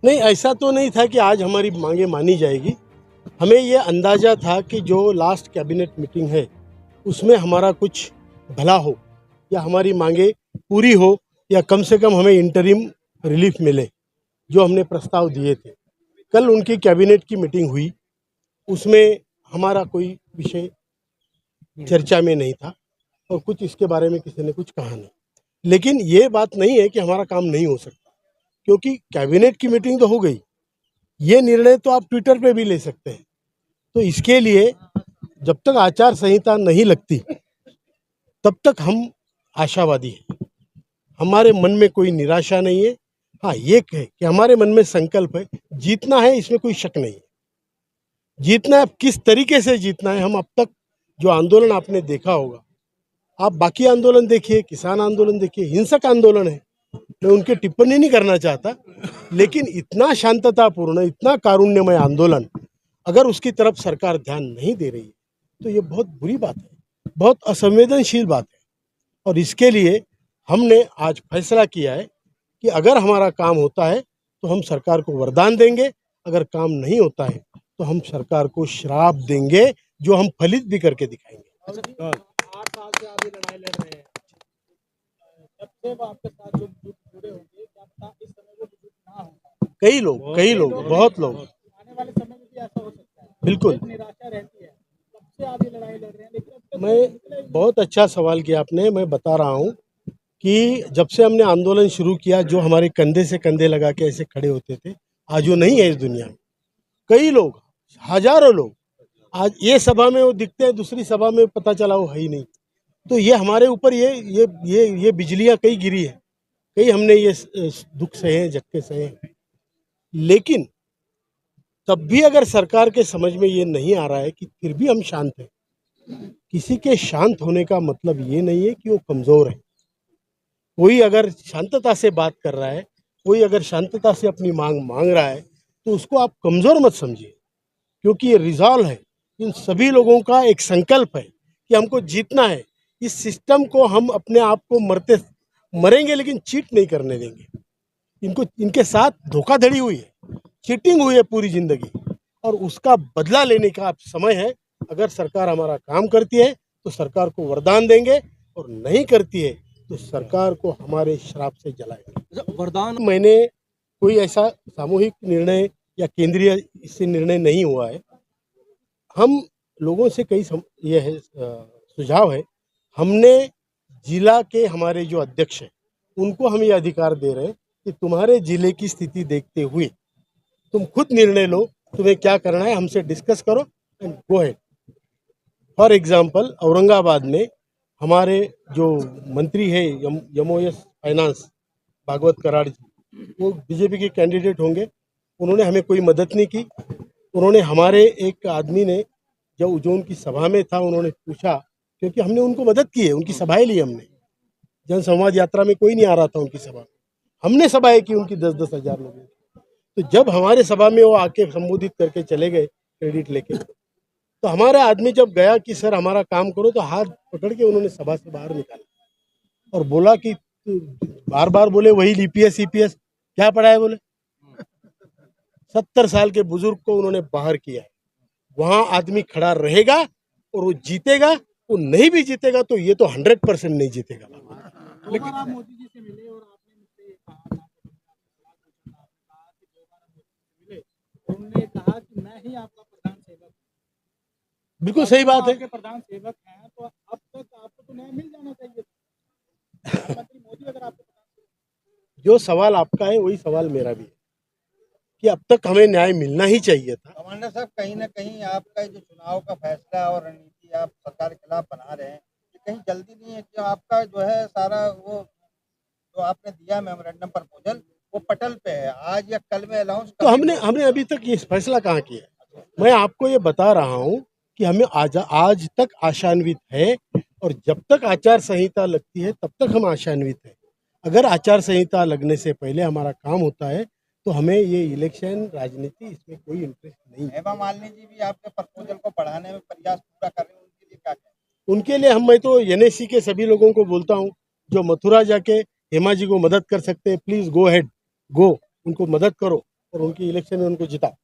नहीं, ऐसा तो नहीं था कि आज हमारी मांगे मानी जाएगी। हमें ये अंदाज़ा था कि जो लास्ट कैबिनेट मीटिंग है उसमें हमारा कुछ भला हो या हमारी मांगे पूरी हो या कम से कम हमें इंटरिम रिलीफ मिले, जो हमने प्रस्ताव दिए थे। कल उनकी कैबिनेट की मीटिंग हुई, उसमें हमारा कोई विषय चर्चा में नहीं था और कुछ इसके बारे में किसी ने कुछ कहा नहीं। लेकिन ये बात नहीं है कि हमारा काम नहीं हो सकता, क्योंकि कैबिनेट की मीटिंग तो हो गई। ये निर्णय तो आप ट्विटर पे भी ले सकते हैं। तो इसके लिए जब तक आचार संहिता नहीं लगती तब तक हम आशावादी हैं। हमारे मन में कोई निराशा नहीं है। हाँ, ये है कि हमारे मन में संकल्प है, जीतना है, इसमें कोई शक नहीं है। जीतना है, किस तरीके से जीतना है। हम अब तक जो आंदोलन आपने देखा होगा, आप बाकी आंदोलन देखिए, किसान आंदोलन देखिए, हिंसक आंदोलन है। मैं उनकी टिप्पणी नहीं करना चाहता, लेकिन इतना शांततापूर्ण, इतना कारुण्यमय आंदोलन, अगर उसकी तरफ सरकार ध्यान नहीं दे रही है तो ये बहुत बुरी बात है, बहुत असंवेदनशील बात है। और इसके लिए हमने आज फैसला किया है कि अगर हमारा काम होता है तो हम सरकार को वरदान देंगे, अगर काम नहीं होता है तो हम सरकार को श्राप देंगे, जो हम फलित भी करके दिखाएंगे। 8 साल से आप ये लड़ाई लड़ रहे हैं, जब से वो आपके साथ जो जुड़े होंगे, क्या पता इस समय वो जुड़ ना हो। कई लोग, बहुत लोग। आने वाले समय में भी ऐसा हो सकता है। बिल्कुल। एक निराशा रहती है, तब से आप ये लड़ाई लड़ रहे हैं, लेकिन अब तक मैं बहुत अच्छा सवाल किया आपने। मैं बता रहा हूँ कि जब से हमने आंदोलन शुरू किया, जो हमारे कंधे से कंधे लगा के ऐसे खड़े होते थे, आज वो नहीं है इस दुनिया में। कई लोग, हजारों लोग, आज ये सभा में वो दिखते हैं, दूसरी सभा में पता चला वो है ही नहीं। तो ये हमारे ऊपर ये बिजलियां कई गिरी है, कई हमने ये दुख सहे हैं, झटके सहे हैं। लेकिन तब भी अगर सरकार के समझ में ये नहीं आ रहा है कि फिर भी हम शांत हैं। किसी के शांत होने का मतलब ये नहीं है कि वो कमज़ोर है। कोई अगर शांतता से बात कर रहा है, कोई अगर शांतता से अपनी मांग मांग रहा है, तो उसको आप कमज़ोर मत समझिए, क्योंकि ये रिजॉल्व है। इन सभी लोगों का एक संकल्प है कि हमको जीतना है। इस सिस्टम को हम अपने आप को मरेंगे लेकिन चीट नहीं करने देंगे। इनके साथ धोखाधड़ी हुई है, चीटिंग हुई है पूरी जिंदगी, और उसका बदला लेने का अब समय है। अगर सरकार हमारा काम करती है तो सरकार को वरदान देंगे, और नहीं करती है तो सरकार को हमारे श्राप से जलाएंगे। वरदान मैंने कोई ऐसा सामूहिक निर्णय या केंद्रीय इससे निर्णय नहीं हुआ है। हम लोगों से ये है सुझाव है, हमने जिला के हमारे जो अध्यक्ष हैं उनको हम ये अधिकार दे रहे हैं कि तुम्हारे जिले की स्थिति देखते हुए तुम खुद निर्णय लो, तुम्हें क्या करना है, हमसे डिस्कस करो and go ahead. For example, Aurangabad में हमारे जो मंत्री है यमोएस फाइनेंस भागवत कराड़ जी, वो बीजेपी के कैंडिडेट होंगे। उन्होंने हमें कोई मदद नहीं की। उन्होंने हमारे एक आदमी ने, जब जो उनकी सभा में था, उन्होंने पूछा, क्योंकि हमने उनको मदद की है, उनकी सभाएं ली हमने। जन संवाद यात्रा में कोई नहीं आ रहा था उनकी सभा में, हमने सभाएं की उनकी 10-10 हजार लोगों की। तो जब हमारे सभा में वो आके संबोधित करके चले गए क्रेडिट लेके, तो हमारा आदमी जब गया कि सर हमारा काम करो, तो हाथ पकड़ के उन्होंने सभा से बाहर निकाला और बोला कि बार बार बोले वही ईपीएस ईपीएस, क्या पढ़ा है बोले। 70 साल के बुजुर्ग को उन्होंने बाहर किया है। वहां आदमी खड़ा रहेगा और वो जीतेगा, वो नहीं भी जीतेगा तो ये तो 100% नहीं जीतेगा। लेकिन आप मोदी जी से मिले और आपने मुझसे ये कहा, उन्होंने कहा कि मैं ही आपका प्रधान सेवक। बिल्कुल सही बात है। आपके प्रधान सेवक हैं तो अब तक आपको तो न्याय मिल जाना चाहिए। प्रधानमंत्री मोदी अगर आपको जो सवाल आपका है वही सवाल मेरा भी है कि अब तक हमें न्याय मिलना ही चाहिए था। कमांडर साहब, कहीं ना कहीं आपका जो चुनाव का फैसला और रणनीति आप सरकार के खिलाफ बना रहे हैं, ये कहीं जल्दी नहीं है कि आपका जो है सारा वो जो आपने दिया मेमोरेंडम प्रपोजल वो पटल पे है, आज या कल में अनाउंस? तो हमने अभी तक ये फैसला कहाँ किया। मैं आपको ये बता रहा हूँ कि हमें आज तक आशान्वित है, और जब तक आचार संहिता लगती है तब तक हम आशान्वित हैं। अगर आचार संहिता लगने से पहले हमारा काम होता है तो हमें ये इलेक्शन राजनीति इसमें कोई इंटरेस्ट नहीं है। हेमा मालिनी जी भी आपके प्रपोजल को बढ़ाने में प्रयास पूरा कर रहे हैं, उनके लिए क्या कहें? उनके लिए मैं तो एनएससी के सभी लोगों को बोलता हूँ, जो मथुरा जाके हेमा जी को मदद कर सकते हैं, प्लीज गो हेड, गो, उनको मदद करो और उनकी इलेक्शन में उनको जिता।